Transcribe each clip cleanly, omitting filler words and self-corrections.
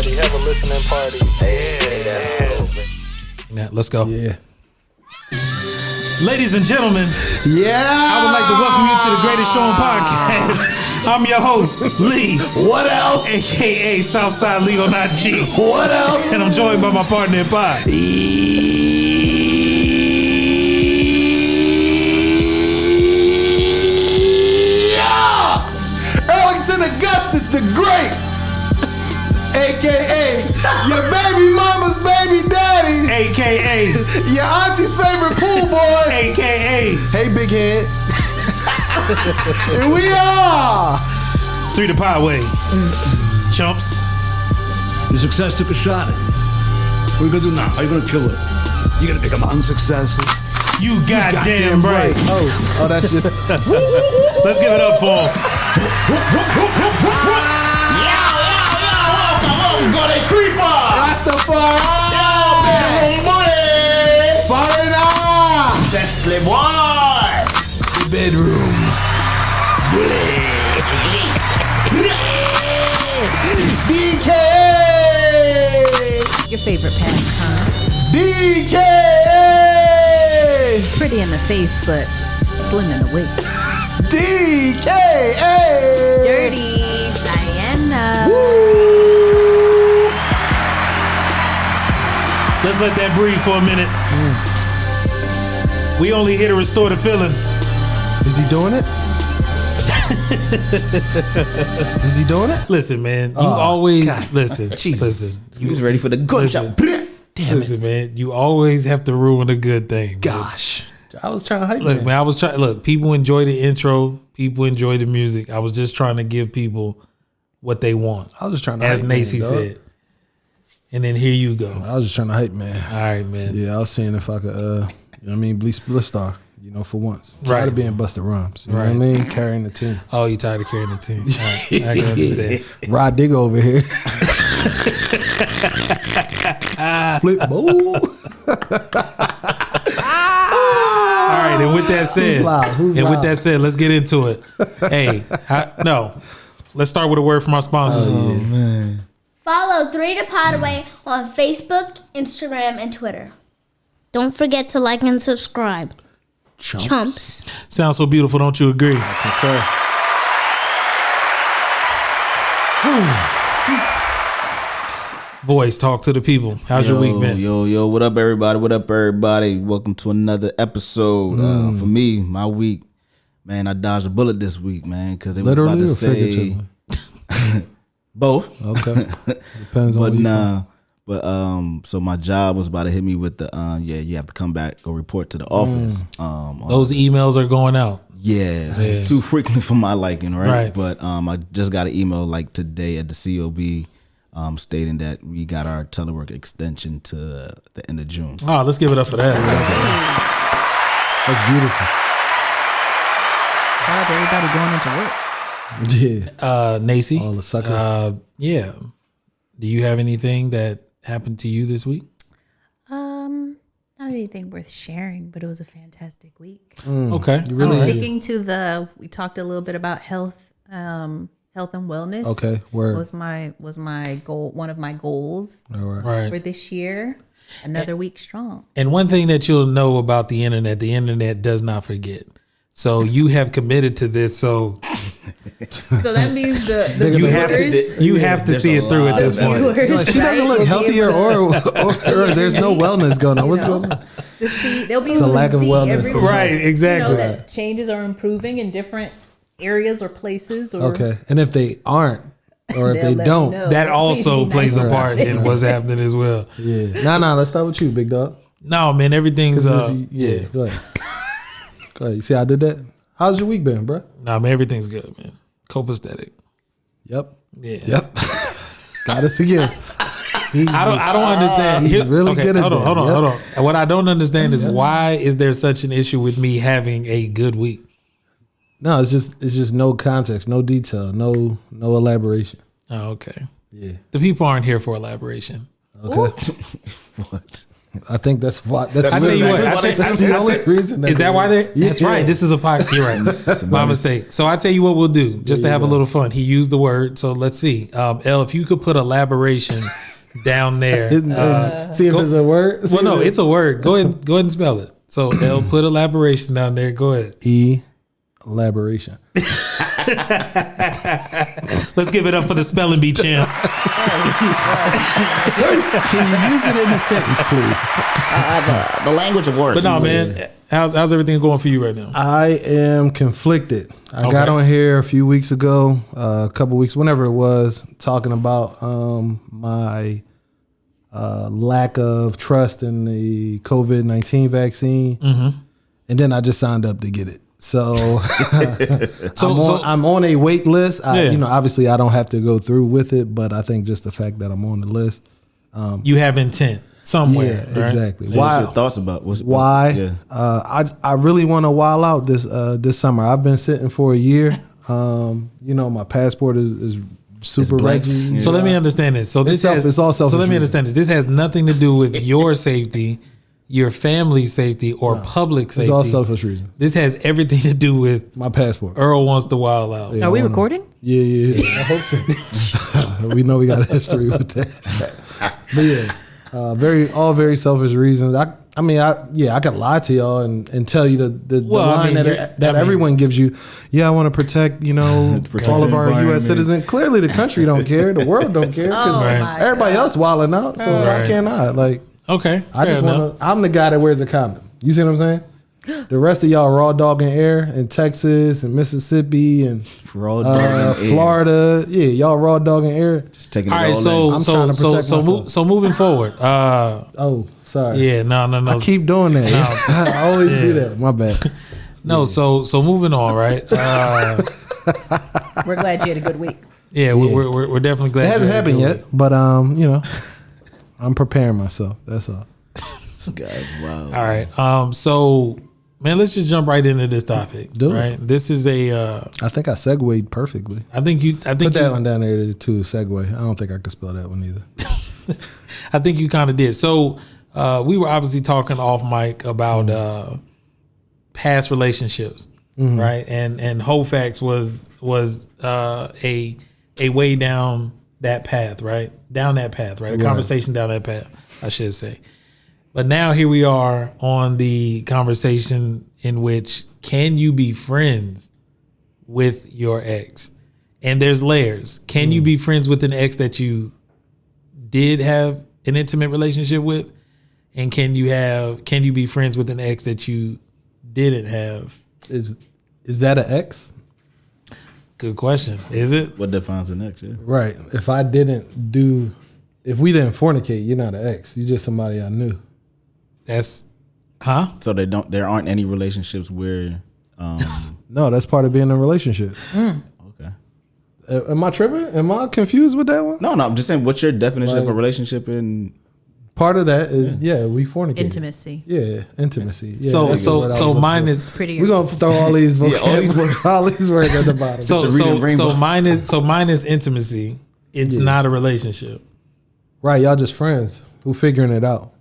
party. Have a listening party. Now, let's go. Yeah. Ladies and gentlemen, Yeah. I would like to welcome you to the Greatest Show on Podcast. I'm your host, Lee. What else? AKA Southside Lee on IG. What else? And I'm joined by my partner in pod. Earlington Agustas the Great, aka your baby mama's baby daddy, AKA your auntie's favorite pool boy, AKA hey big head. And we are 3ThePodWay. Chumps. Your success took a shot at you. What are you gonna do now? How are you gonna kill it? You gonna become unsuccessful? You goddamn right. Oh, that's just. Let's give it up for him. Welcome, got a creeper! Rastafari. Bedroom money! Foreigner. Sesly boy! The bedroom. DK. Your favorite pastime. DK. Pretty in the face, but slim in the waist. DKA. Dirty Diana. Let's let that breathe for a minute. We only here to restore the feeling. Is he doing it? Is he doing it? Listen, man. You always God. listen. Jesus. Listen. He was ready for the gunshot. Damn Listen, man. You always have to ruin a good thing. Man. Gosh. I was trying to hype Look, man. I was trying. Look, people enjoy the intro. People enjoy the music. I was just trying to give people what they want. I was just trying to as hype Nacy man, dog. said. And then here you go. I was just trying to hype, man. All right, man. Yeah, I was seeing if I could, you know what I mean, be split star, you know, for once. Tired Right. of being Busta Rhymes. You know Right. what I mean? Carrying the team. Oh, you tired of carrying the team? All right, I can understand. Rod Digger over here. Flip bowl. All right, and with that said, Who's loud? With that said, let's get into it. Hey, let's start with a word from our sponsors. Oh, man. Follow 3ThePodWay on Facebook, Instagram, and Twitter. Don't forget to like and subscribe. Chumps. Sounds so beautiful, don't you agree? Okay. Boys, talk to the people. How's your week been? Yo, what up, everybody? What up, everybody? Welcome to another episode. For me, my week, man, I dodged a bullet this week, man, because they was Literally about to or say figuratively? both. Okay. Depends on But where you from. so my job was about to hit me with the you have to come back or report to the office. Those emails are going out. Yeah, too frequently for my liking, right? Right. But I just got an email like today at the COB stating that we got our telework extension to the end of June. Oh, let's give it up for that. That's Shout out to everybody going into work. beautiful. Yeah. Nacy. All the suckers. Yeah. Do you have anything that happened to you this week? Not anything worth sharing, but it was a fantastic week. Okay. Really? I'm sticking to we talked a little bit about health and wellness. Okay. Word. was my goal, one of my goals All right. Right. for this year. Another week strong. And one thing that you'll know about the internet does not forget. So you have committed to this. So So that means the you have viewers, to, you have to see it through at this point. viewers, Like, she doesn't look will be healthier able to- or there's no wellness going on. What's going on? to see, they'll be It's a able lack to of see wellness. every Right, exactly. You know, that changes are improving in different areas or places. Or Okay. And if they aren't, or if they'll they let me don't, know. That Please also be plays a nice. part in what's happening as well. yeah. Nah, let's start with you, big dog. No, man, everything's 'Cause if you- Go ahead. Go ahead. You see how I did that? How's your week been, bro? No, man, everything's good, man. Copacetic. Yep. Yeah. Yep. Got us again. I don't understand. He's really good at hold on, that. hold on, Yep. hold on. And what I don't understand is why is there such an issue with me having a good week? No, it's just no context, no detail, no elaboration. Oh, okay. Yeah. The people aren't here for elaboration. Okay. What? I think that's why. That's I tell you what. that's the only reason. Is that why they're? Yeah, That's right. This is a podcast. You're right. My mistake. So I tell you what we'll do, just to have a little fun. He used the word. So let's see. L, if you could put elaboration down there. See if it's a word. Well, no, it's a word. Go ahead and spell it. So L, put elaboration down there. Go ahead. Elaboration. Let's give it up for the spelling bee champ. Can you use it in a sentence, please? The language of words. But no, man, how's everything going for you right now? I am conflicted. I got on here a few weeks ago, a couple weeks, whenever it was, talking about my lack of trust in the COVID-19 vaccine, and then I just signed up to get it. So, I'm on a wait list. Obviously I don't have to go through with it, but I think just the fact that I'm on the list, you have intent somewhere. Yeah, right? exactly. So what's your thoughts about why? Yeah. I really want to wild out this summer. I've been sitting for a year. My passport is super blank. reggy. So let me understand this. So this it's all selfish. So let me understand this. This has nothing to do with your safety, your family's safety, or public safety. It's all selfish reasons. This has everything to do with my passport. Earl wants to wild out. Yeah, Are we recording? Yeah. I hope so. We know we got a history with that. But yeah, very selfish reasons. I could lie to y'all and tell you the line that everyone gives you. Yeah, I want to protect, all of our U.S. citizens. Clearly, the country don't care. The world don't care because everybody else wilding out. So why can't I? Okay, I just want to. I'm the guy that wears a condom. You see what I'm saying? The rest of y'all raw dogging air in Texas and Mississippi and Florida. Yeah, y'all raw dogging air. Just taking all it right, all in. I'm trying to protect myself. So moving forward. Sorry. Yeah, no. I keep doing that. I always do that. My bad. No, so moving on, right? We're glad you had a good week. Yeah, we're definitely glad. It hasn't happened yet, but I'm preparing myself. That's all. This guy, wow. All right. So, man, let's just jump right into this topic. Right. This is I think I segued perfectly. I think put that one down there too. Segue. I don't think I could spell that one either. I think you kind of did. So, we were obviously talking off mic about past relationships, right? And whole facts was a way down that path, right? A conversation down that path, I should say. But now here we are on the conversation in which can you be friends with your ex? And there's layers. Can you be friends with an ex that you did have an intimate relationship with? And can you be friends with an ex that you didn't have? Is that an ex? Good question. Is it? What defines an ex? Yeah. Right. If we didn't fornicate, you're not an ex. You're just somebody I knew. That's So there aren't any relationships where No, that's part of being in a relationship. Okay. Am I tripping? Am I confused with that one? No, I'm just saying what's your definition of a relationship in part of that is we fornicate. Intimacy. Yeah, intimacy. Yeah, so mine is pretty. We're gonna throw all these words at the bottom. So mine is intimacy. It's not a relationship. Right, y'all just friends who figuring it out.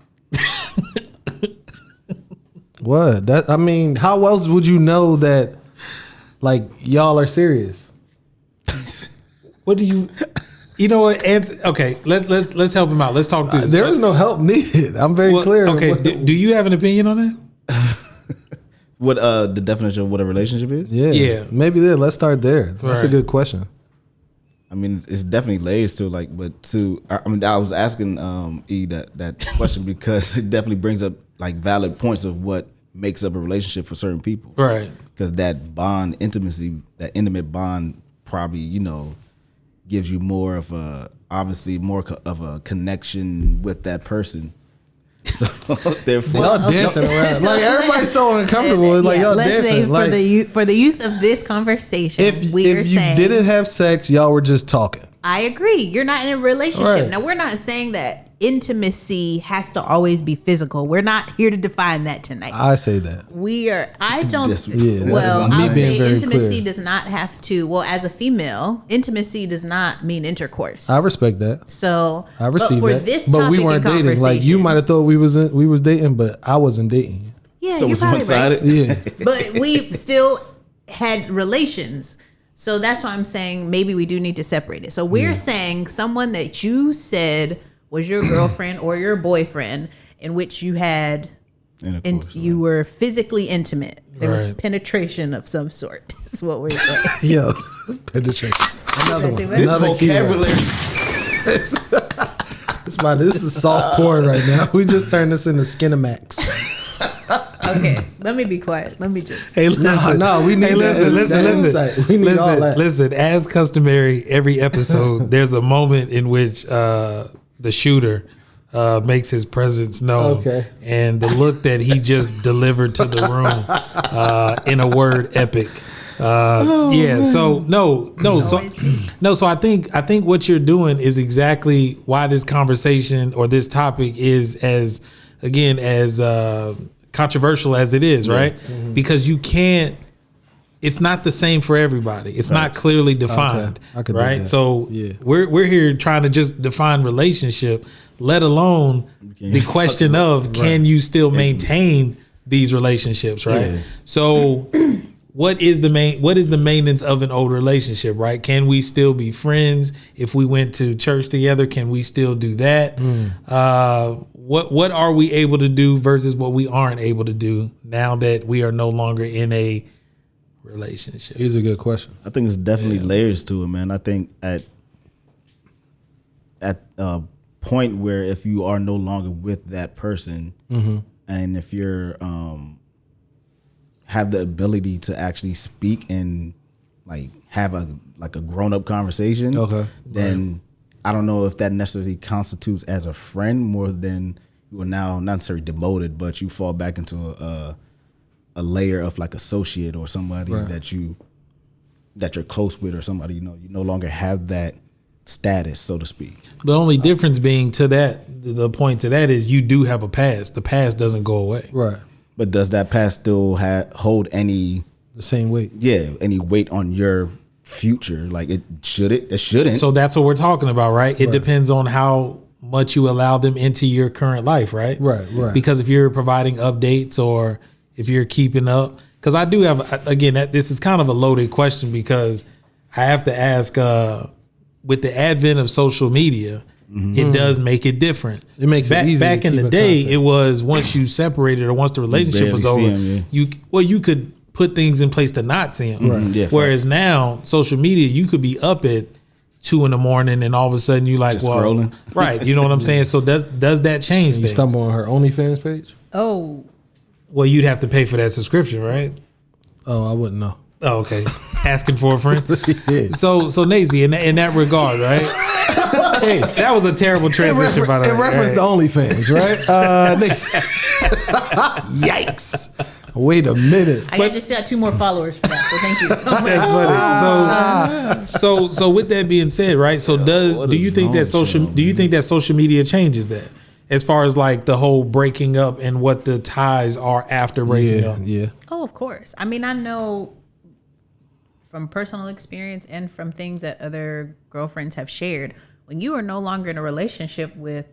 What? How else would you know that y'all are serious? What do you know what? Okay, let's help him out. Let's talk through this. There is no help needed. I'm very clear. Okay, do you have an opinion on that? What the definition of what a relationship is? Yeah. Maybe there. Let's start there. That's a good question. I mean, it's definitely layers to I was asking E that question because it definitely brings up valid points of what makes up a relationship for certain people. Right. Because that bond, intimacy, that intimate bond probably, gives you more of a connection with that person. So therefore, y'all dancing around. Everybody's so uncomfortable. Y'all let's dancing. Say for the use of this conversation, if you didn't have sex, y'all were just talking. I agree. You're not in a relationship. Right. Now we're not saying that intimacy has to always be physical. We're not here to define that tonight. I say that. We are. I don't. Yeah, well, me I'll being say very intimacy clear. does not have to. Well, as a female, intimacy does not mean intercourse. I respect that. So I receive but for that. this But we topic weren't and dating. Like you conversation- might have thought we was dating, but I wasn't dating. Yeah, So you're it's probably one sided. right. Yeah. But we still had relations. So that's why I'm saying maybe we do need to separate it. So we're saying someone that you said was your girlfriend or your boyfriend, in which you had, and you were physically intimate. There was Right. penetration of some sort. That's what we're saying. Yo, penetration. Another one. This Another keyword. This is soft porn right now. We just turned this into Skinamax. Okay, let me be quiet. Let me just. Hey, listen. No, we need that insight. We need all that. Listen, as customary, every episode, there's a moment in which the shooter makes his presence known. Okay. And the look that he just delivered to the room in a word epic. Yeah. So so I think what you're doing is exactly why this conversation or this topic is as controversial as it is, right? Mm-hmm. Because you can't. It's not the same for everybody. It's not clearly defined, I could do right? that. So Yeah. we're here trying to just define relationship, let alone the question of can you still maintain these relationships, right? Yeah. So what is the maintenance of an old relationship, right? Can we still be friends if we went to church together? Can we still do that? What are we able to do versus what we aren't able to do now that we are no longer in a relationship? Here's a good question. I think it's definitely layers to it, man. I think at a point where if you are no longer with that person, and if you're have the ability to actually speak and like have a grown up conversation, then I don't know if that necessarily constitutes as a friend more than you are now not necessarily demoted, but you fall back into a layer of like associate or somebody that you're close with, or somebody you no longer have that status, so to speak. The only difference being to that, the point to that is you do have a past. The past doesn't go away. Right. But does that past still hold any The same weight. any weight on your future? Like it shouldn't. So that's what we're talking about, right? It depends on how much you allow them into your current life, right? Right. Because if you're providing updates or if you're keeping up, because I do have, again, this is kind of a loaded question because I have to ask, with the advent of social media, it does make it different. It makes it easy Back to in keep the in day, contact. it was once you separated or once the relationship was over, barely see 'em, you could put things in place to not see them. Right. Yeah, Whereas now, social media, you could be up at 2 a.m. and all of a sudden you like, Just well, scrolling. right? You know what I'm saying? So does that change You things? stumble on her OnlyFans page? Oh, Well, you'd have to pay for that subscription, right? Oh, I wouldn't know. Oh, okay. Asking for a friend. Yeah. So Nazy, in that regard, right? Hey, that was a terrible transition, by the way. In reference to OnlyFans, right? Yikes. Wait a minute. I just got 2 more followers for that. So thank you so much. That's funny. So with that being said, right? So do you think that social media changes that? As far as like the whole breaking up and what the ties are after breaking up? Yeah. Oh, of course. I mean, I know from personal experience and from things that other girlfriends have shared, when you are no longer in a relationship with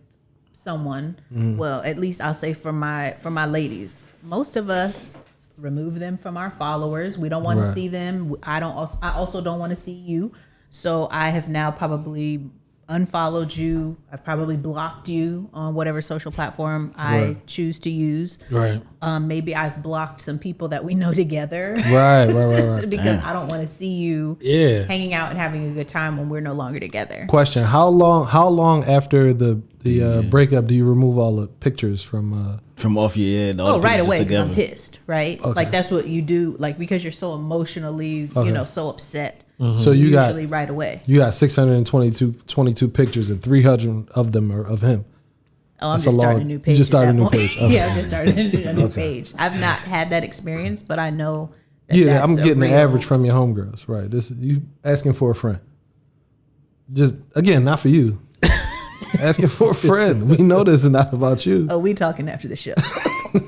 someone, well, at least I'll say for my ladies, most of us remove them from our followers. We don't want to see them. I also don't want to see you. So I have now probably unfollowed you. I've probably blocked you on whatever social platform I choose to use. Right. Maybe I've blocked some people that we know together. Right. Because I don't want to see you hanging out and having a good time when we're no longer together. Question: How long after the breakup do you remove all the pictures from? From off your head. Oh, right away, because I'm pissed, right? Okay. Like that's what you do, like because you're so emotionally, so upset. So you usually got right away. You got 622 pictures and 300 of them are of him. Oh, I'm just starting a new page. You just started a new page. Okay. Yeah, I'm just starting a new page. I've not had that experience, but I know. That I'm getting the average from your homegirls, right? This you asking for a friend. Just again, not for you. Asking for a friend. We know this is not about you. Oh, we talking after the show.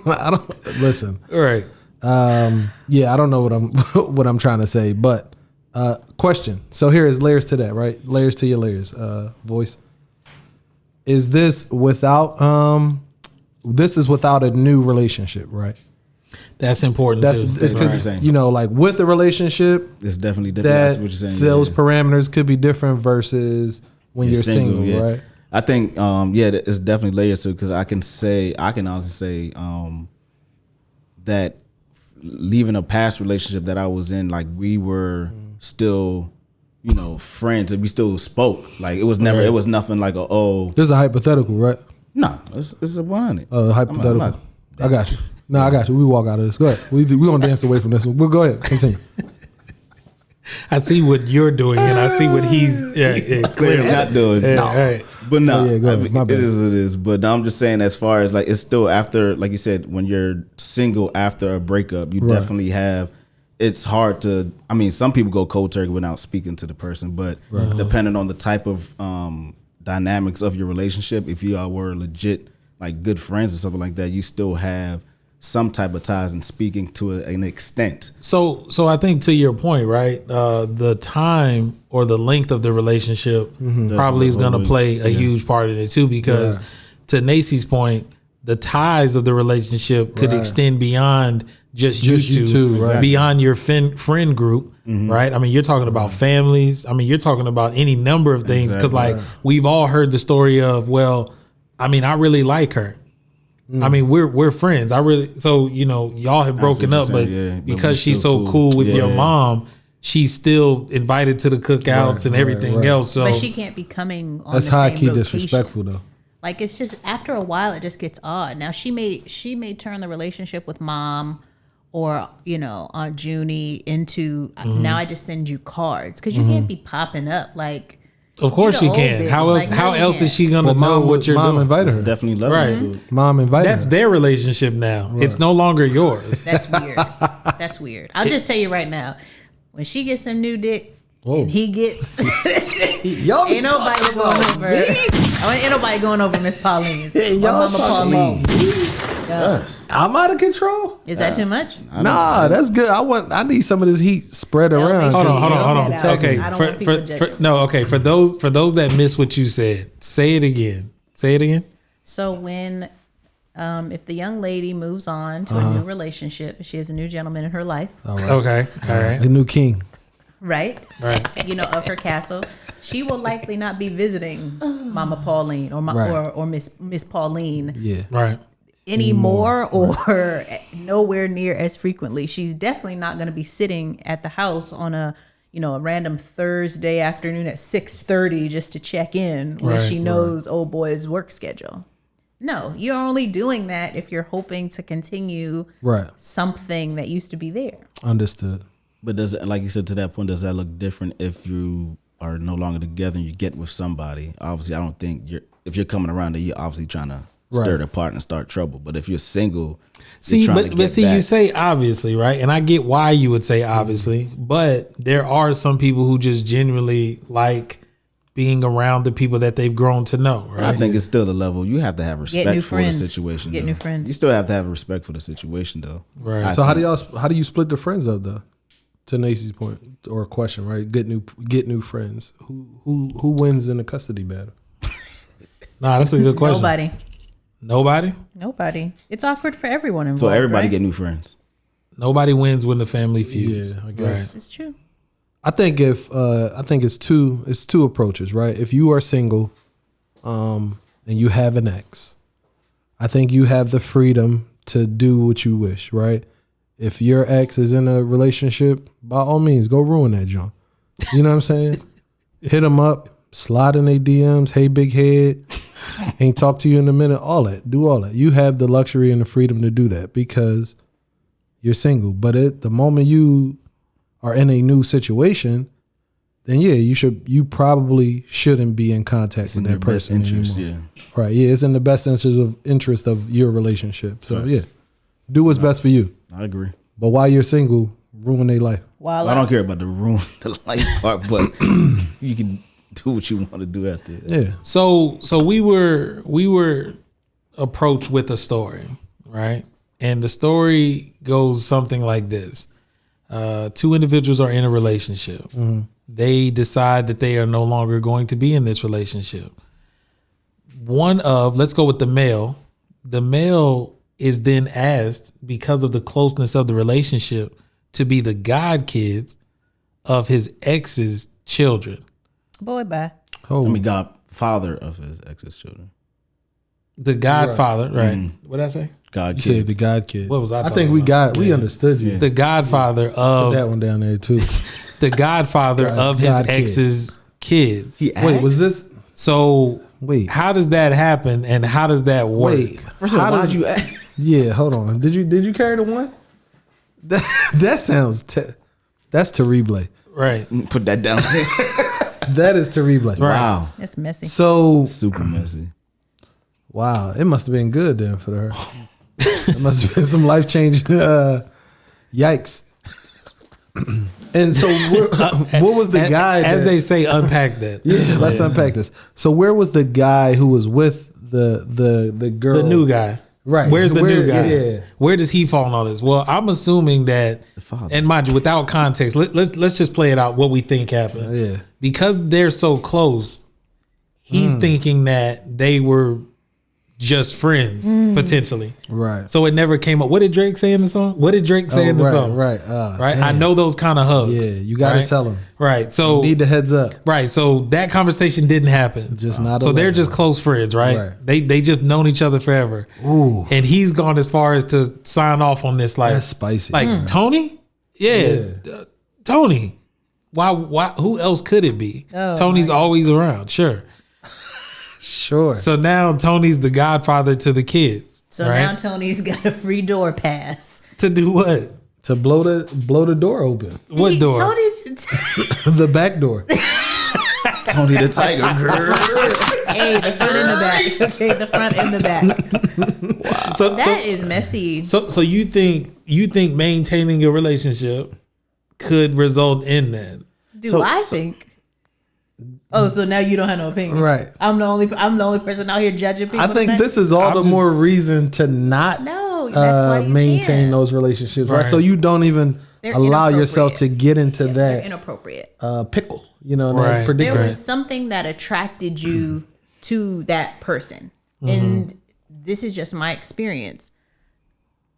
I don't listen. All right. Yeah, I don't know what I'm trying to say, but question. So here is layers to that, right? Layers to your layers. Voice. Is this without a new relationship, right? That's important. That's because like with a relationship, it's definitely different. That's what you're saying. Those parameters could be different versus when you're single, right? I think it's definitely layers to, because I can honestly say that leaving a past relationship that I was in, like we were still, friends, and we still spoke. Like it was never, it was nothing like this is a hypothetical, right? No, it's a 100. Hypothetical. I got you. No, I got you. We walk out of this. Go ahead. We gonna dance away from this one. We'll go ahead. Continue. I see what you're doing, and I see what he's clearly not doing. Right. But no, it is what it is. But I'm just saying, as far as like, it's still after, like you said, when you're single after a breakup, you definitely have. It's hard to. I mean, some people go cold turkey without speaking to the person, but depending on the type of dynamics of your relationship, if you all were legit like good friends or something like that, you still have some type of ties and speaking to an extent. So I think to your point, right? The time or the length of the relationship probably is going to play a huge part in it too, because to Nacy's point, the ties of the relationship could extend beyond just you two, right? Beyond your friend group, right? I mean, you're talking about families. I mean, you're talking about any number of things, because like we've all heard the story of, well, I mean, I really like her. I mean, we're friends. Y'all have broken up, but because she's so cool with your mom, she's still invited to the cookouts and everything else. So, but she can't be coming on that's the high same key rotation. Disrespectful though. Like, it's just after a while, it just gets odd. Now she may turn the relationship with mom or Aunt Junie into now I just send you cards, because you can't be popping up like. Of course she can. Bitch. How else? Like, how else is she gonna know what you're mom doing? Invited her. Definitely love right. Mom invited That's her. their relationship now. Right. It's no longer yours. That's weird. That's weird. I'll just tell you right now, when she gets some new dick, and he gets, ain't nobody going over. Ain't nobody going over Miss Pauline's. Y'all Mama Pauline. Yes. I'm out of control. Is that too much? Nah, that's good. I need some of this heat spread around. Hold on. Okay, I don't want people judging. For those that miss what you said, say it again. So when, if the young lady moves on to a new relationship, she has a new gentleman in her life. All right. Okay, all right. A new king. Right. Of her castle, she will likely not be visiting Mama Pauline or Miss Pauline. Yeah. Right. Anymore or nowhere near as frequently. She's definitely not going to be sitting at the house on a random Thursday afternoon at 6:30 just to check in when she knows old boy's work schedule. No, you're only doing that if you're hoping to continue something that used to be there. Understood. But does it, like you said, to that point, does that look different if you are no longer together and you get with somebody? Obviously, I don't think if you're coming around, you're obviously trying to stir the pot and start trouble. But if you're single, you say obviously, right? And I get why you would say obviously, but there are some people who just genuinely like being around the people that they've grown to know, right? I think it's still the level you have to have respect for the situation. Get new friends. You still have to have respect for the situation, though. Right. So how do you split the friends up, though? To Nacy's point or question, right? Get new friends. Who wins in the custody battle? Nah, that's a good question. Nobody. It's awkward for everyone involved. So everybody get new friends. Nobody wins when the family feuds. Yeah, I guess. It's true. I think it's two approaches, right? If you are single, and you have an ex, I think you have the freedom to do what you wish, right? If your ex is in a relationship, by all means, go ruin that joint. You know what I'm saying? Hit them up, slide in their DMs. Hey, big head, ain't talk to you in a minute. All that, do all that. You have the luxury and the freedom to do that because you're single. But the moment you are in a new situation, then you probably shouldn't be in contact with that person anymore. Right? Yeah, it's in the best interest of your relationship. So do what's best for you. I agree. But while you're single, ruin their life. I don't care about the ruin the life part, but you can do what you want to do after. Yeah. So we were approached with a story, right? And the story goes something like this. Two individuals are in a relationship. Mm-hmm. They decide that they are no longer going to be in this relationship. Let's go with the male. The male is then asked, because of the closeness of the relationship, to be the godkids of his ex's children. Boy, bye. Oh, godfather of his ex's children. The godfather, right? What did I say? God you kids. said the God kid. What was I I talking think about? we understood you. The godfather Put of that one down there too. the godfather of his God kid. ex's kids. Wait, was this? So Wait. how does that happen, and how does that work? Wait. First of all, why'd you ask? Yeah, hold on. Did you carry the one? That sounds. That's terrible. Right. Put that down. That is terrible. Right. Wow. That's messy. So Super messy. wow, it must have been good then for her. It must have been some life changing. Yikes. And so, what was the guy? As they say, unpack that. Yeah, let's unpack this. So, where was the guy who was with the girl? The new guy. Right. Where's the new guy? Yeah. Where does he fall in all this? Well, I'm assuming that, father. and mind you, without context, let's just play it out what we think happened. Yeah. Because they're so close, he's thinking that they were just friends, potentially. Right. So it never came up. What did Drake say in the song? Right. Right. Right. I know those kind of hugs. Yeah, you got to tell him. Right. So Need the heads up. right. So that conversation didn't happen. Just not. So they're alone. just close friends, right? Right. They just known each other forever. Ooh. And he's gone as far as to sign off on this, like That's spicy. like Tony. Yeah, Tony. Why? Who else could it be? Oh, Tony's always around. Sure. Sure. So now Tony's the godfather to the kids. So right? now Tony's got a free door pass. To do what? To blow the door open. What door? The back door. Tony the Tiger girl. Hey, the front and the back. Okay, the front and the back. Wow. That is messy. So you think maintaining a relationship could result in that? I think? Oh, so now you don't have no opinion, Right. I'm the only person out here judging people. I think tonight? this is all I'm the just- more reason to not No, that's why you maintain can't. those relationships, right? Right. So you don't even They're allow yourself to inappropriate. get into They're that inappropriate. pickle, that Right. predicament. There was something that attracted you to that person, and this is just my experience.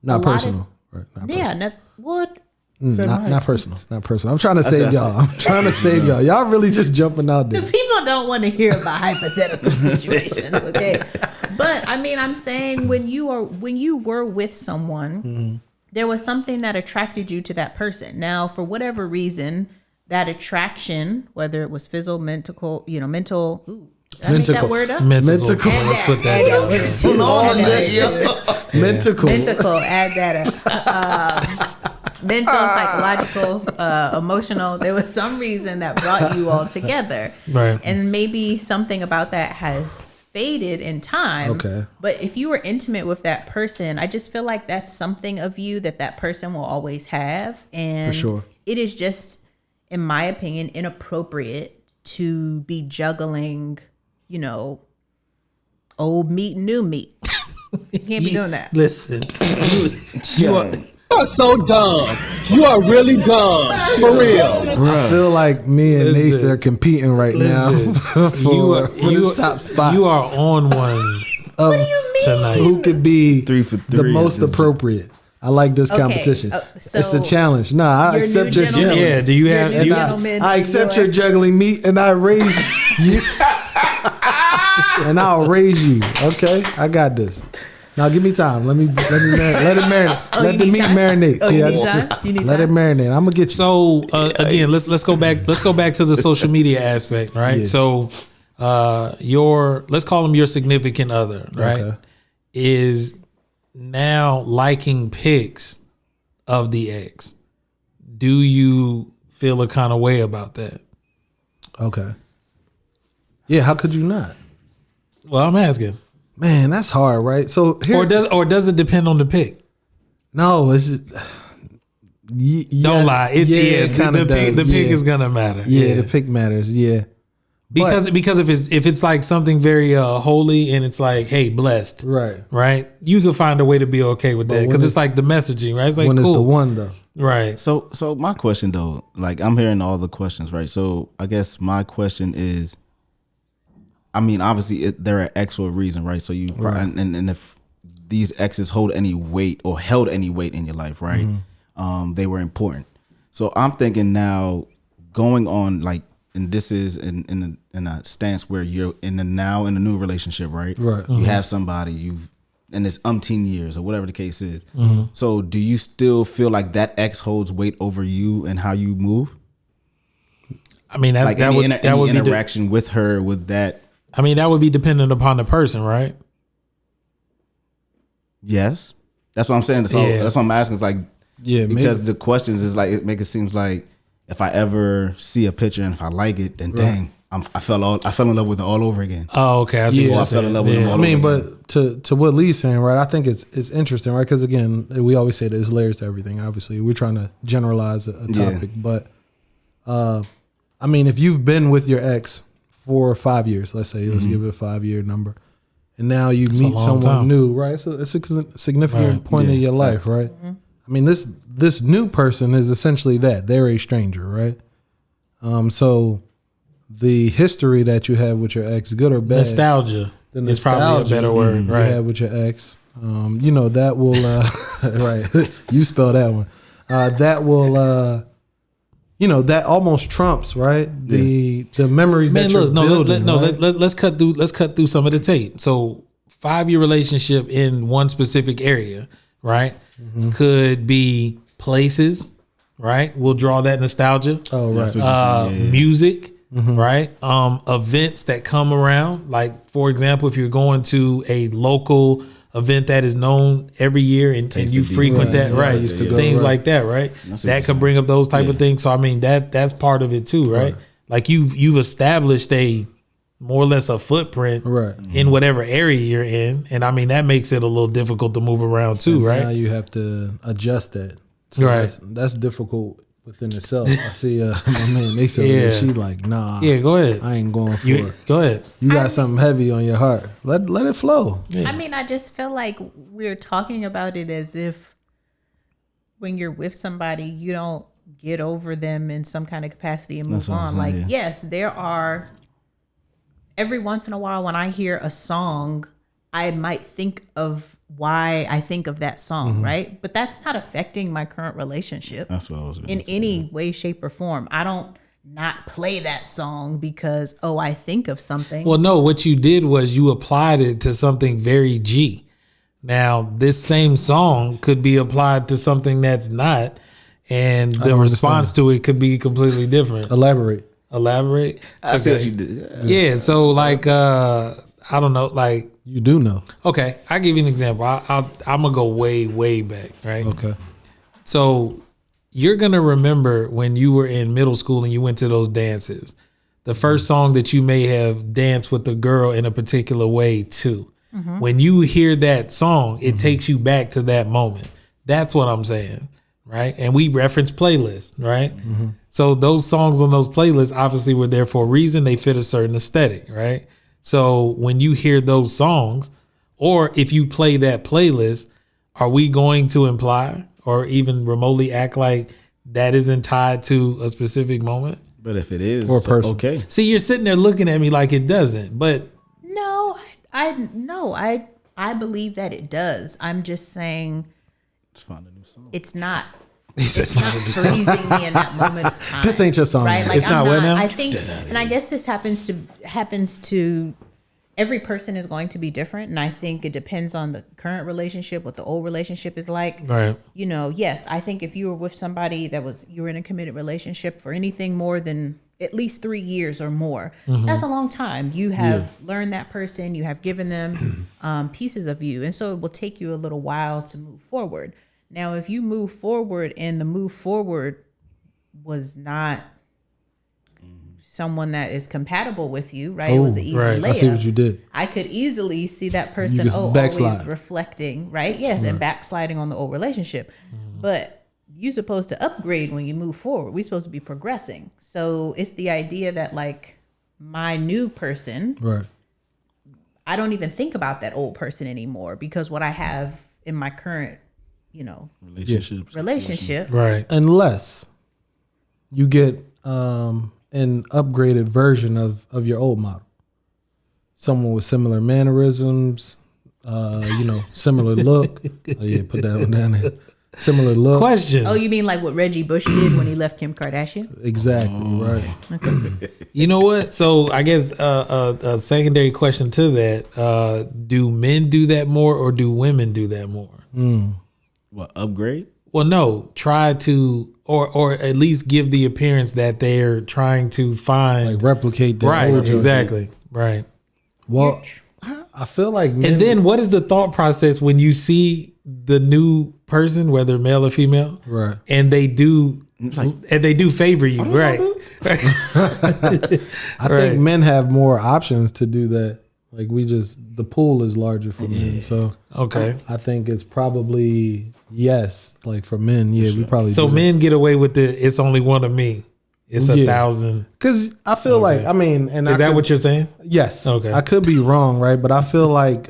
Not a lot personal. Right, not Yeah, what? Not personal. Not personal. I'm trying to save that's y'all. I'm trying to save y'all. Y'all really just jumping out there. People don't want to hear about hypothetical situations, okay? But I mean, I'm saying when you were with someone, there was something that attracted you to that person. Now, for whatever reason, that attraction, whether it was physical, mental, mental. Did I make that word up? Mental. Mental. Let's put that Add down. that word too. Mental. Mental, add that up. Mental, psychological, emotional. There was some reason that brought you all together. Right. And maybe something about that has faded in time. Okay. But if you were intimate with that person, I just feel like that's something of you that person will always have. And For sure. it is just, in my opinion, inappropriate to be juggling, old meat and new meat. You can't be doing that. Listen, You are so dumb. You are really dumb. For real. I feel like me and Listen. Nace are competing right Listen. now for this top spot. You are on one What do you mean? tonight. Who could be 3 for 3 the most at this appropriate? I like this Okay, competition. so It's a challenge. Nah, I your accept new your gentleman- challenge. Yeah. Do you Your have? new Do you, gentleman I is accept your- your juggling meat, and I raise you. And I'll raise you. Okay, I got this. Now give me time. Let it marinate. Oh, Let you the need meat time? marinate. Oh, you I need just- time? You need let time? it marinate. I'm gonna get you. so again, let's go back. Let's go back to the social media aspect, right? Yeah. So, let's call him your significant other, right? Okay. Is now liking pics of the ex. Do you feel a kind of way about that? Okay. Yeah, how could you not? Well, I'm asking. Man, that's hard, right? So here, Or does it depend on the pic? no, it's just Don't lie. The kinda pic does. is gonna matter. Yeah, the pick matters. Yeah. Because if it's like something very holy and it's like, hey, blessed, right, you can find a way to be okay with that because it's like the messaging, right? It's like when cool. It's the one though, right? So my question though, like I'm hearing all the questions, right? So I guess my question is, I mean, obviously there are X for a reason, right? So you and if these X's hold any weight or held any weight in your life, right? They were important. So I'm thinking now, going on like. And this is in a stance where you're in a new relationship, right? Right. You have somebody and it's umpteen years or whatever the case is. So do you still feel like that X holds weight over you and how you move? I mean, like that would be interaction with her with that. I mean, that would be dependent upon the person, right? Yes, that's what I'm saying. So that's what I'm asking. It's like, because the questions is like it seems like. If I ever see a picture and if I like it, then dang, I fell in love with it all over again. Oh, okay. I see. I fell in love with it all over again. But to what Lee's saying, right? I think it's interesting, right? Because again, we always say there's layers to everything. Obviously, we're trying to generalize a topic, but I mean, if you've been with your ex for 5 years, let's say, let's give it a 5-year number, and now you meet someone new, right? It's a significant point in your life, right? I mean, this new person is essentially that they're a stranger, right? So the history that you have with your ex, good or bad, nostalgia is probably a better word, right? You have with your ex, you know that will, right? You spell that one. That will, you know, that almost trumps, right? The memories that you're building. Let's cut through some of the tape. So 5-year relationship in one specific area, right? Could be places, right? We'll draw that nostalgia. Oh, right. Music, right? Events that come around. Like, for example, if you're going to a local event that is known every year and you frequent that, right? Things like that, right? That could bring up those type of things. So I mean that's part of it too, right? Like you've established a more or less a footprint in whatever area you're in. And I mean, that makes it a little difficult to move around too, and right? Now you have to adjust that. So that's difficult within itself. I see my man Mason, she like, nah. Yeah, go ahead. I ain't going for it. Go ahead. You got something heavy on your heart. Let it flow. I mean, I just feel like we're talking about it as if when you're with somebody, you don't get over them in some kind of capacity and move on. Like, yes, there are... Every once in a while when I hear a song, I might think of why I think of that song, right? But that's not affecting my current relationship. That's what I was in any way, shape, or form. I don't not play that song because, I think of something. Well, no, what you did was you applied it to something very G. Now, this same song could be applied to something that's not, and the response to it could be completely different. Elaborate. I see what you did. Yeah. So like, I don't know, like you do know. Okay. I'll give you an example. I'm gonna go way, way back. Right. Okay. So you're going to remember when you were in middle school and you went to those dances, the first song that you may have danced with the girl in a particular way too. When you hear that song, it takes you back to that moment. That's what I'm saying. Right. And we reference playlists. Right. So those songs on those playlists obviously were there for a reason. They fit a certain aesthetic, right? So when you hear those songs, or if you play that playlist, are we going to imply or even remotely act like that isn't tied to a specific moment? But if it is, or person, okay. See, you're sitting there looking at me like it doesn't, but no, I believe that it does. I'm just saying, let's find a new song. It's not. It's not freezing me in that moment of time. This ain't your song, right? Like it's not what now. I think, and I guess this happens to every person is going to be different, and I think it depends on the current relationship, what the old relationship is like. Right. You know, yes, I think if you were with somebody you were in a committed relationship for anything more than at least 3 years or more, that's a long time. You have learned that person, you have given them pieces of you, and so it will take you a little while to move forward. Now, if you move forward and the move forward was not someone that is compatible with you, right? It was an easy layup. I see what you did. I could easily see that person, always reflecting, right? Yes, and backsliding on the old relationship. But you're supposed to upgrade when you move forward. We're supposed to be progressing. So it's the idea that, like, my new person, Right. I don't even think about that old person anymore because what I have in my current, relationship. Right. Unless you get an upgraded version of your old model. Someone with similar mannerisms, similar look. Oh yeah, put that one down there. Similar look. Question. Oh, you mean like what Reggie Bush did when he left Kim Kardashian? Exactly, right. You know what? So I guess a secondary question to that: do men do that more, or do women do that more? What, upgrade? Well, no. Try to, or at least give the appearance that they're trying to find, Like replicate that. right? old joint. Exactly. Right. Well, I feel like men, And then, what is the thought process when you see the new person, whether male or female, right? and they do favor you, right? I think men have more options to do that. Like the pool is larger for men, so Okay. I think it's probably yes. Like for men, yeah, we probably So do men get away with it's only one of me. It's 1,000. because I feel like and Is that what you're saying? Yes. Okay. I could be wrong, right? But I feel like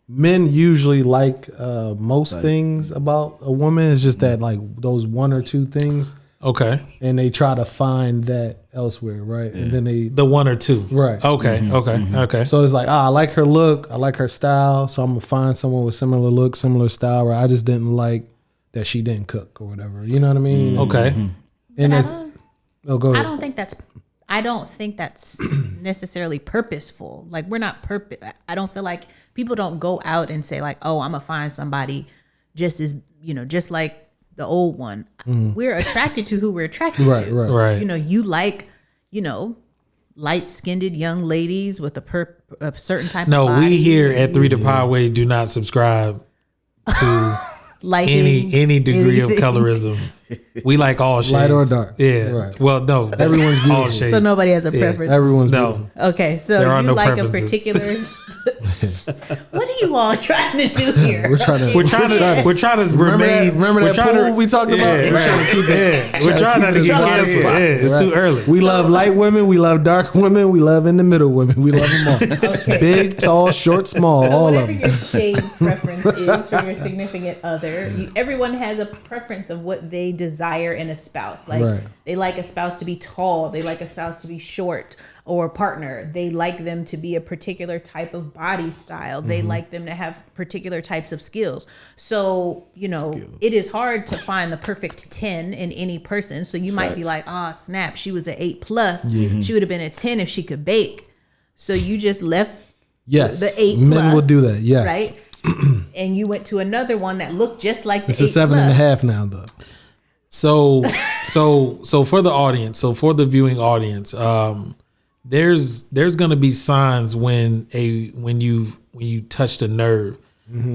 men usually like most things about a woman. It's just that like those one or two things, Okay. and they try to find that elsewhere, right? And then The one or two. Right. Okay. Okay. So it's like, I like her look, I like her style, so I'm gonna find someone with similar look, similar style. Where I just didn't like that she didn't cook or whatever. You know what I mean? Okay. And that's go ahead. I don't think that's necessarily purposeful. Like we're not I don't feel like people don't go out and say like, oh, I'm gonna find somebody just like the old one. We're attracted to who we're attracted Right, to. right. Right. You like, light-skinned young ladies with a certain type of No, body. we here at 3ThePodWay do not subscribe to liking any degree of colorism. We like all shades, Light or dark. Yeah. Right. Well, no, Everyone's all beautiful. shades. So nobody has a preference. Everyone's No. beautiful. Okay, so There are you no like preferences. a particular. What are you all trying to do here? We're trying to. We're trying to remain. Remember we're that trying pool to- we talked about? Yeah, We're trying to keep it. yeah. We're trying not to get canceled. Yeah, it's Right. too early. We love light women. We love dark women. We love in the middle women. We love them all. Okay. Big, tall, short, small, So all of whatever them. your shade preference is for your significant other, everyone has a preference of what they desire in a spouse. Like Right. they like a spouse to be tall, they like a spouse to be short, or partner. They like them to be a particular type of body style. They like them to have particular types of skills. So, it is hard to find the perfect 10 in any person. So you might be like, snap, she was an 8+. She would have been a 10 if she could bake. So you just left Yes. the 8+. Men will do that. Yes. Right? And you went to another one that looked just like the 8+. It's a 7.5 now, though. So for the audience, for the viewing audience, there's going to be signs when you touch the nerve,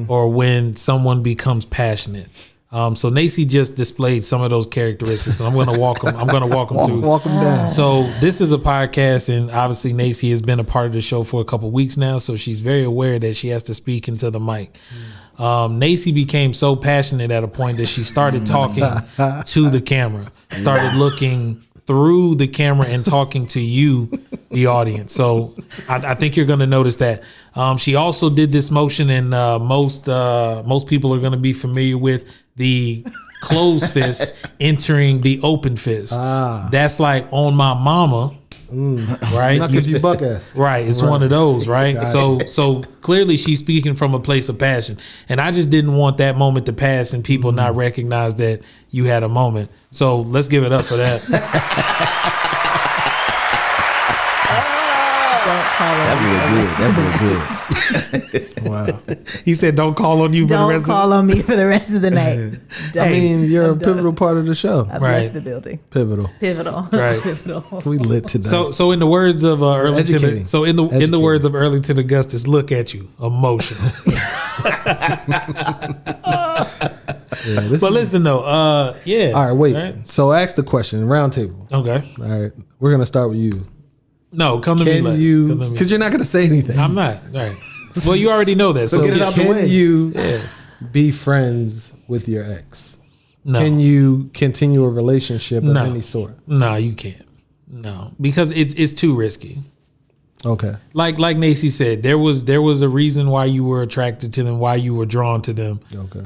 or when someone becomes passionate. So Nacy just displayed some of those characteristics, and I'm going to walk them through. Walk them down. So this is a podcast, and obviously Nacy has been a part of the show for a couple weeks now, so she's very aware that she has to speak into the mic. Nacy became so passionate at a point that she started talking to the camera, started looking through the camera and talking to you, the audience. So I think you're going to notice that. She also did this motion, and most people are going to be familiar with the closed fist entering the open fist. That's like on my mama. Right, Not if you buck ass. right. It's one of those, right? So clearly she's speaking from a place of passion, and I just didn't want that moment to pass and people not recognize that you had a moment. So let's give it up for that. Don't call on That be good. Wow. He said, "Don't call on you for the Don't rest call on me for the rest of the night. I mean, you're a I'm done. pivotal part of the show. I've Right. left the building. Pivotal. Pivotal. Right. Pivotal. We lit today. So in the words of Earlington, Educating. so in the Educating. words of Earlington Agustas, look at you, emotional. Yeah, this But is- listen though, yeah. all right, wait. Right? So ask the question, round table. Okay. All right, we're gonna start with you. No, come to me. Can Lex. you? Come to me. Because you're not gonna say anything. I'm not. Right. Well, you already know that. So So get it out the can way. you be friends with your ex? No. Can you continue a relationship of No. any sort? Nah, you can't. No, because it's too risky. Okay. Like Nacy said, there was a reason why you were attracted to them, why you were drawn to them. Okay.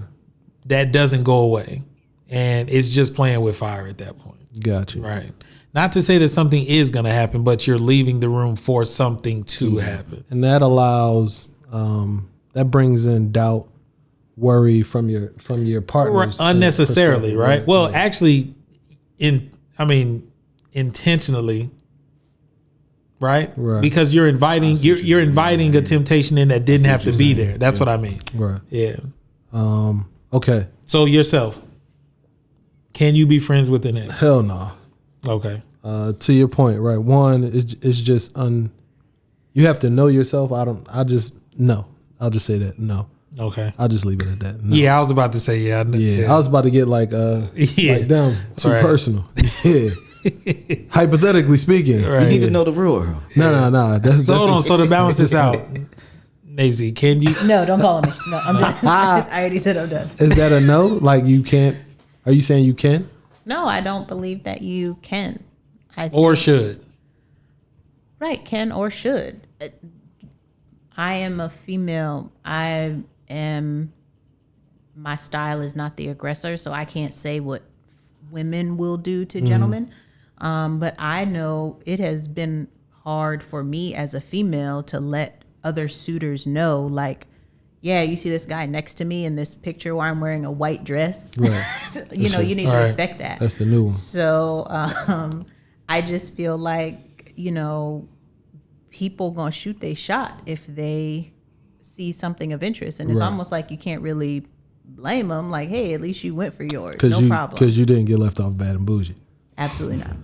That doesn't go away, and it's just playing with fire at that point. Got you. Right. Not to say that something is going to happen, but you're leaving the room for something to happen, and that allows that brings in doubt, worry from your partners unnecessarily, right? Well, actually, intentionally, right? Because you're inviting a temptation in that didn't have to be there. That's what I mean. Right. Yeah. Okay. So yourself, can you be friends with an ex? Hell no. Okay. To your point, right? One is just you have to know yourself. I'll just say that no. Okay. I'll just leave it at that. No. Yeah, I was about to say yeah. I was about to get like them too personal. Yeah. Hypothetically speaking, you need to know the rule. No. Hold on. So to balance this out, Nazy, can you? No, don't call me. No, I'm done. I already said I'm done. Is that a no? Like you can't? Are you saying you can? No, I don't believe that you can. Or should. Right, can or should. I am a female. My style is not the aggressor, so I can't say what women will do to gentlemen. But I know it has been hard for me as a female to let other suitors know, like, yeah, you see this guy next to me in this picture where I'm wearing a white dress. Right. you need to respect that. That's the new one. So I just feel like, people gonna shoot their shot if they see something of interest. And it's almost like you can't really blame them. Like, hey, at least you went for yours. No problem. Because you didn't get left off bad and bougie. Absolutely not.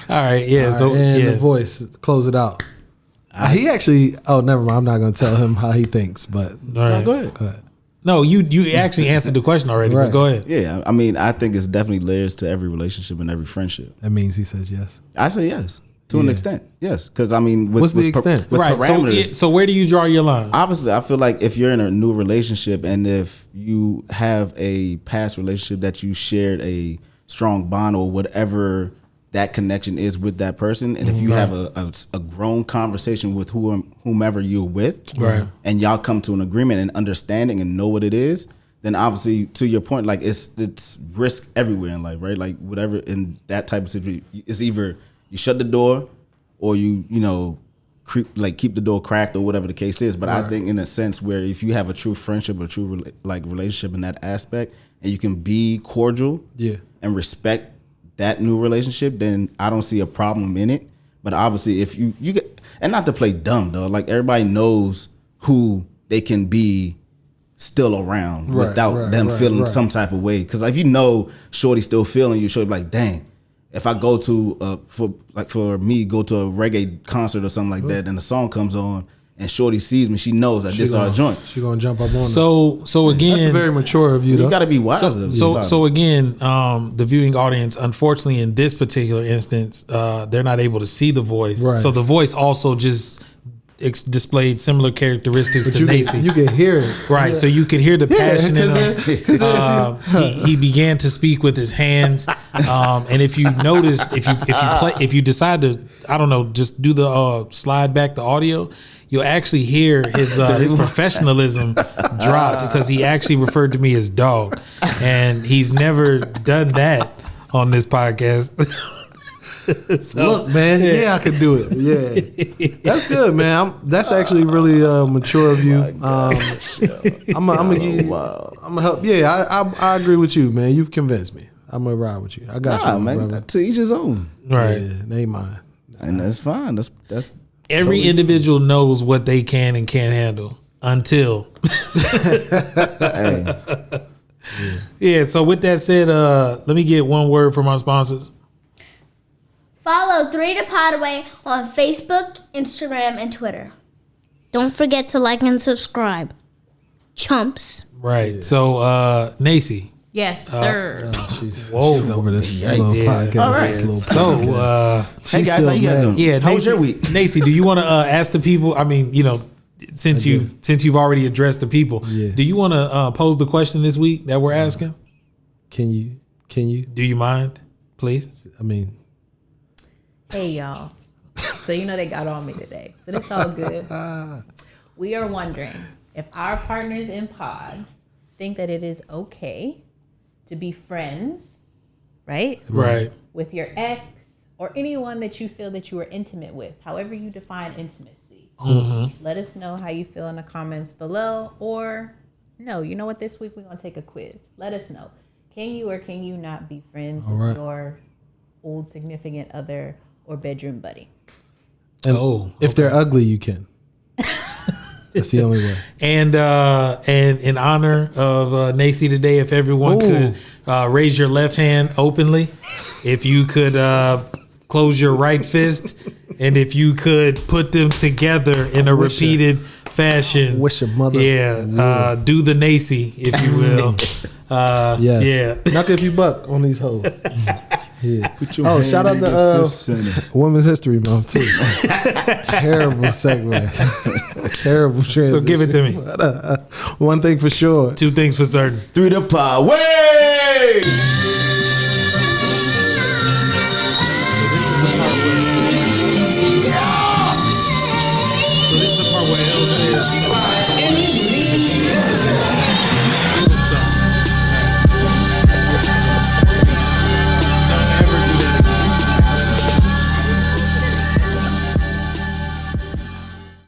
All right. Yeah. The voice, close it out. He actually. Oh, never mind. I'm not going to tell him how he thinks. But go ahead. No, you actually answered the question already. But go ahead. Yeah, I mean, I think it's definitely layers to every relationship and every friendship. That means he says yes. I say yes to an extent. Yes, because I mean, what's the extent? With parameters. So where do you draw your line? Obviously, I feel like if you're in a new relationship and if you have a past relationship that you shared a strong bond or whatever that connection is with that person, and if you have a grown conversation with whomever you're with, and y'all come to an agreement and understanding and know what it is, then obviously, to your point, like it's risk everywhere in life, right? Like whatever in that type of situation, it's either you shut the door or you keep the door cracked or whatever the case is. But I think in a sense where if you have a true friendship or true relationship in that aspect, and you can be cordial, and respect that new relationship, then I don't see a problem in it. But obviously, if you get, and not to play dumb though, like everybody knows who they can be still around without them feeling some type of way. Because if you know Shorty's still feeling you, Shorty be like, dang, if I go to for me go to a reggae concert or something like that, and the song comes on and Shorty sees me, she knows that this is our joint. She gonna jump up on So again, that's very mature of you. You got to be wise. So again, the viewing audience, unfortunately, in this particular instance, they're not able to see the voice. Right. So the voice also just displayed similar characteristics to Nacy. You can hear it, right? Yeah. So you could hear the passion in him. He began to speak with his hands, and if you noticed, if you decide to, I don't know, just do the slide back the audio, you'll actually hear his professionalism drop because he actually referred to me as dog, and he's never done that on this podcast. So, look, man, I could do it. Yeah, that's good, man. That's actually really mature of you. I'm gonna help. Yeah, I agree with you, man. You've convinced me. I'm gonna ride with you. I got you, man. Brother. To each his own. Right, they ain't mine, and that's fine. That's every totally individual knows what they can and can't handle until. Yeah. So with that said, let me get one word from our sponsors. Follow 3ThePodWay on Facebook, Instagram, and Twitter. Don't forget to like and subscribe. Chumps. Right. So, Nacy. Yes, sir. She's over this little podcast. All right. So, hey guys, how you guys doing? Yeah. How was your week? Nacy, do you want to ask the people? I mean, since you've already addressed the people, do you want to pose the question this week that we're asking? Can you? Do you mind? Please. I mean, Hey, y'all. So they got on me today, but it's all good. We are wondering if our partners in pod think that it is okay to be friends, right? Right. With your ex or anyone that you feel that you are intimate with, however you define intimacy. Let us know how you feel in the comments below. Or no, you know what? This week we're going to take a quiz. Let us know. Can you or can you not be friends with your old significant other or bedroom buddy? and if they're ugly, you can. That's the only way. And in honor of Nacy today, if everyone could raise your left hand openly, if you could close your right fist, and if you could put them together in a repeated fashion. Wish your mother. Yeah. Do the Nacy, if you will. Yes. Yeah. Knock if you buck on these hoes. Yeah. Put your hand shout out in your fist to center. Women's History Month too. Terrible segue. Terrible transition. So give it to me. One thing for sure. Two things for certain. 3ThePodWay.